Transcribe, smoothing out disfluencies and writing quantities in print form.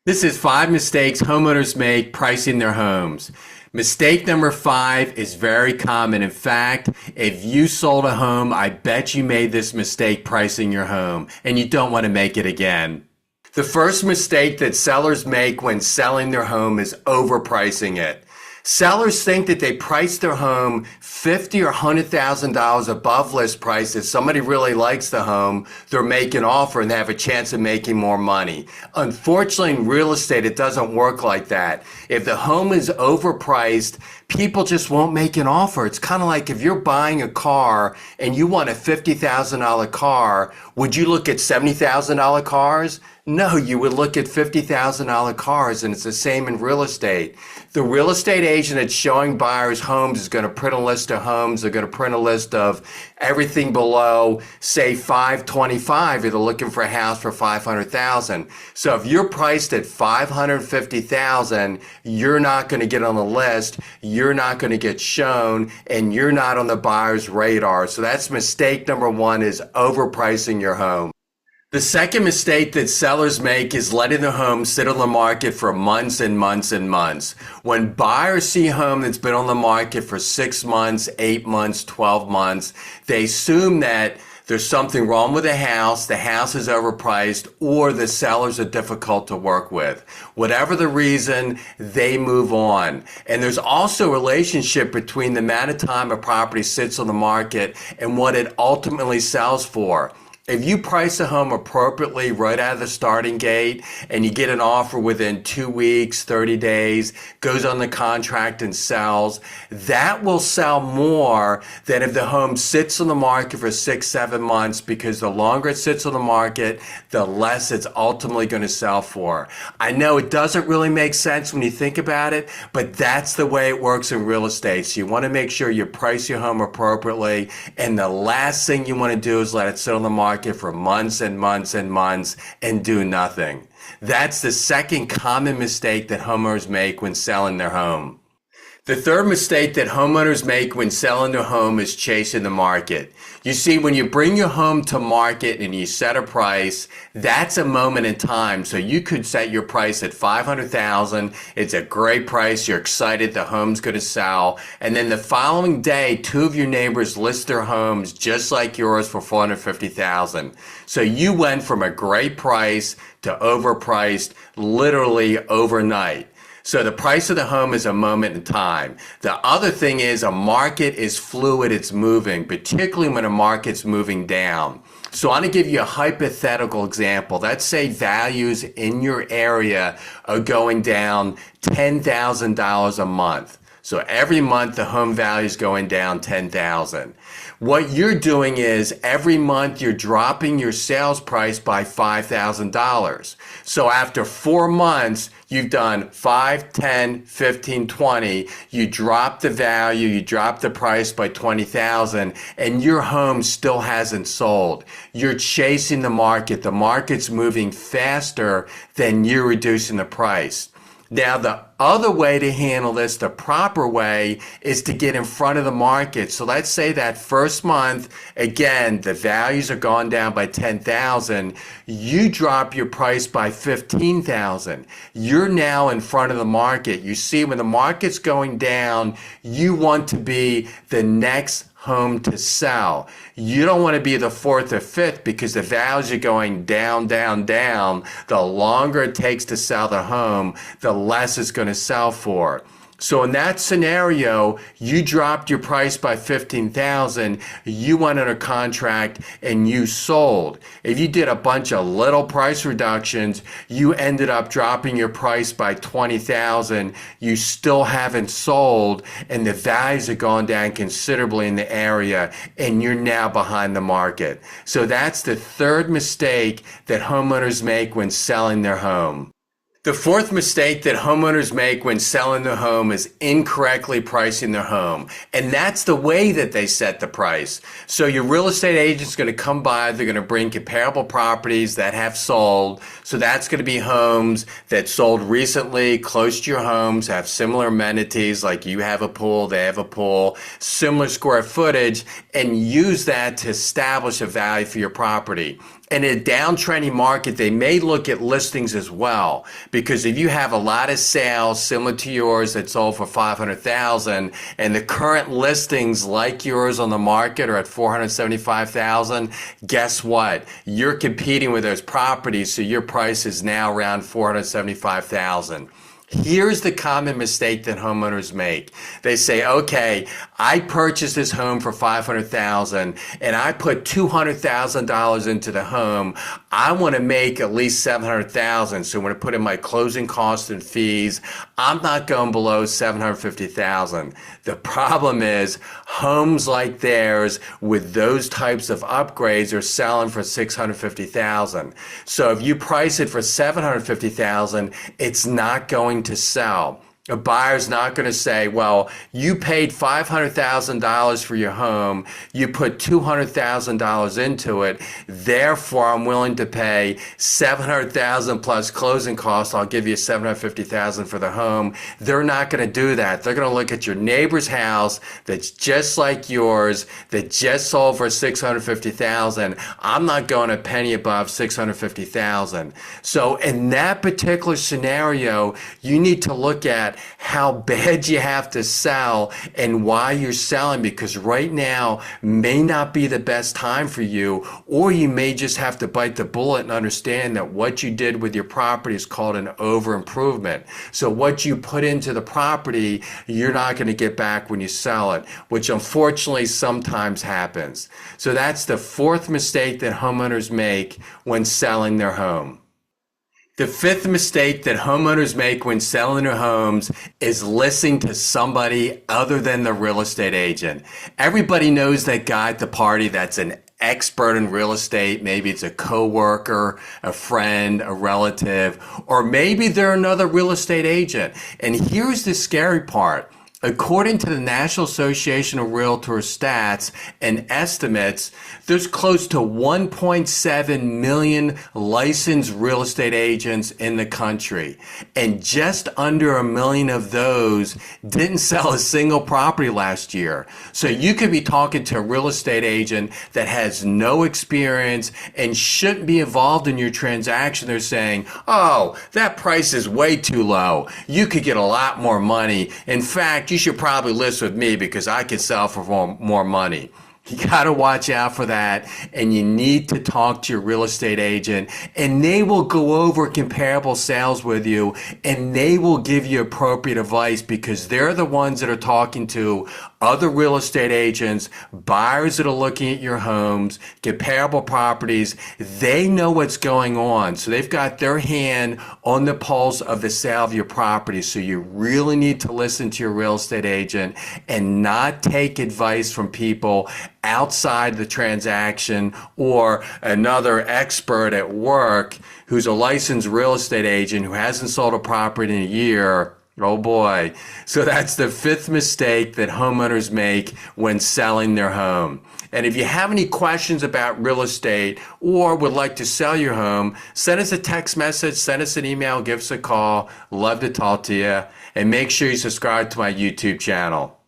This is 5 mistakes homeowners make pricing their homes. Mistake number 5 is very common. In fact, if you sold a home, I bet you made this mistake pricing your home, and you don't want to make it again. The first mistake that sellers make when selling their home is overpricing it. Sellers think that they price their home $50,000 or $100,000 above list price. If somebody really likes the home, they're making an offer and they have a chance of making more money. Unfortunately, in real estate, it doesn't work like that. If the home is overpriced, people just won't make an offer. It's kind of like if you're buying a car and you want a $50,000 car, would you look at $70,000 cars? No, you would look at $50,000 cars, and it's the same in real estate. The real estate agent that's showing buyers homes is going to print a list of homes. They're going to print a list of everything below, say, 525 if they're looking for a house for 500,000. So if you're priced at 550,000, you're not going to get on the list. You're not going to get shown, and you're not on the buyer's radar. So that's mistake number 1, is overpricing your home. The second mistake that sellers make is letting the home sit on the market for months and months and months. When buyers see a home that's been on the market for 6 months, 8 months, 12 months, they assume that there's something wrong with the house is overpriced, or the sellers are difficult to work with. Whatever the reason, they move on. And there's also a relationship between the amount of time a property sits on the market and what it ultimately sells for. If you price a home appropriately right out of the starting gate and you get an offer within 2 weeks, 30 days, goes on the contract and sells, that will sell more than if the home sits on the market for 6, 7 months, because the longer it sits on the market, the less it's ultimately going to sell for. I know it doesn't really make sense when you think about it, but that's the way it works in real estate. So you want to make sure you price your home appropriately, and the last thing you want to do is let it sit on the market for months and months and months and do nothing. That's the second common mistake that homeowners make when selling their home. The third mistake that homeowners make when selling their home is chasing the market. You see, when you bring your home to market and you set a price, that's a moment in time. So you could set your price at $500,000. It's a great price. You're excited the home's going to sell. And then the following day, 2 of your neighbors list their homes just like yours for $450,000. So you went from a great price to overpriced literally overnight. So the price of the home is a moment in time. The other thing is, a market is fluid, it's moving, particularly when a market's moving down. So I'm going to give you a hypothetical example. Let's say values in your area are going down $10,000 a month. So every month the home value is going down $10,000. What you're doing is every month you're dropping your sales price by $5,000. So after 4 months, you've done 5, 10, 15, 20. You drop the value, you drop the price by 20,000, and your home still hasn't sold. You're chasing the market. The market's moving faster than you're reducing the price. Now, the other way to handle this, the proper way, is to get in front of the market. So let's say that first month, again, the values are gone down by 10,000. You drop your price by 15,000. You're now in front of the market. You see, when the market's going down, you want to be the next home to sell. You don't want to be the 4th or 5th, because the values are going down, down, down. The longer it takes to sell the home, the less it's going to sell for. So in that scenario, you dropped your price by 15,000, you went under contract and you sold. If you did a bunch of little price reductions, you ended up dropping your price by 20,000, you still haven't sold, and the values have gone down considerably in the area, and you're now behind the market. So that's the third mistake that homeowners make when selling their home. The fourth mistake that homeowners make when selling their home is incorrectly pricing their home. And that's the way that they set the price. So your real estate agent's going to come by, they're going to bring comparable properties that have sold. So that's going to be homes that sold recently, close to your homes, have similar amenities, like you have a pool, they have a pool, similar square footage, and use that to establish a value for your property. In a downtrending market, they may look at listings as well, because if you have a lot of sales similar to yours that sold for $500,000 and the current listings like yours on the market are at $475,000, guess what? You're competing with those properties, so your price is now around $475,000. Here's the common mistake that homeowners make. They say, okay, I purchased this home for $500,000 and I put $200,000 into the home. I want to make at least $700,000. So when I put in my closing costs and fees, I'm not going below $750,000. The problem is homes like theirs with those types of upgrades are selling for $650,000. So if you price it for $750,000, it's not going to sell. A buyer's not going to say, well, you paid $500,000 for your home, you put $200,000 into it, therefore I'm willing to pay $700,000 plus closing costs, I'll give you $750,000 for the home. They're not going to do that. They're going to look at your neighbor's house that's just like yours, that just sold for $650,000. I'm not going a penny above $650,000. So in that particular scenario, you need to look at how bad you have to sell and why you're selling, because right now may not be the best time for you, or you may just have to bite the bullet and understand that what you did with your property is called an over improvement. So what you put into the property, you're not going to get back when you sell it, which unfortunately sometimes happens. So that's the fourth mistake that homeowners make when selling their home. The fifth mistake that homeowners make when selling their homes is listening to somebody other than the real estate agent. Everybody knows that guy at the party that's an expert in real estate. Maybe it's a coworker, a friend, a relative, or maybe they're another real estate agent. And here's the scary part. According to the National Association of Realtors stats and estimates, there's close to 1.7 million licensed real estate agents in the country. And just under a million of those didn't sell a single property last year. So you could be talking to a real estate agent that has no experience and shouldn't be involved in your transaction. They're saying, oh, that price is way too low. You could get a lot more money. In fact, you should probably list with me because I can sell for more money. You got to watch out for that, and you need to talk to your real estate agent, and they will go over comparable sales with you, and they will give you appropriate advice because they're the ones that are talking to other real estate agents, buyers that are looking at your homes, comparable properties. They know what's going on. So they've got their hand on the pulse of the sale of your property. So you really need to listen to your real estate agent and not take advice from people outside the transaction or another expert at work who's a licensed real estate agent who hasn't sold a property in a year. Oh boy. So that's the fifth mistake that homeowners make when selling their home. And if you have any questions about real estate or would like to sell your home, send us a text message, send us an email, give us a call. Love to talk to you. And make sure you subscribe to my YouTube channel.